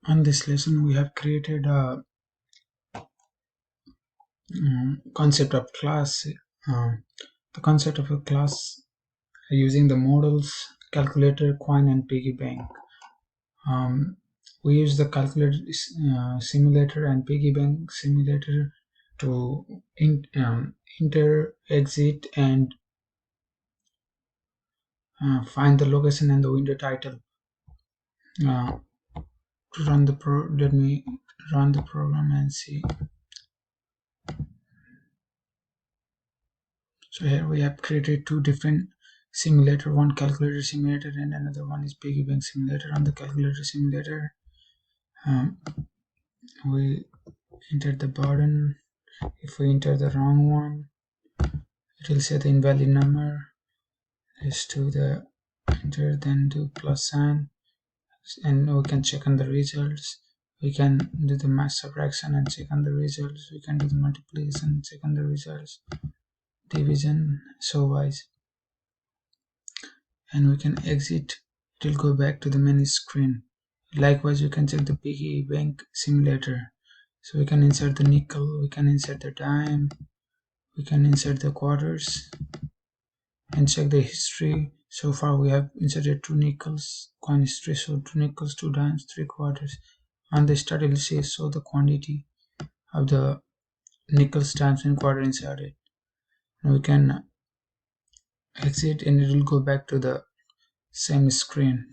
On this lesson, we have created a concept of class. The concept of a class using the models calculator, coin, and piggy bank. We use the calculator simulator and piggy bank simulator to enter, exit, and find the location and the window title. To run the let me run the program and see. So here we have created two different simulator, one calculator simulator and another one is piggy bank simulator. On the calculator simulator, we enter the button. If we enter the wrong one, it will say the invalid number. Is to the enter, then do plus sign, and we can check on the results. We can do the mass subtraction and check on the results. We can do the multiplication and check on the results, division, so wise. And we can exit. It will go back to the main screen. Likewise, we can check the piggy bank simulator. So we can insert the nickel, we can insert the dime, we can insert the quarters and check the history. So far we have inserted 2 nickels, coin history, so 2 nickels, 2 dimes, 3 quarters. On the start it will say so the quantity of the nickels, dimes and quarter inserted. Now we can exit and it will go back to the same screen.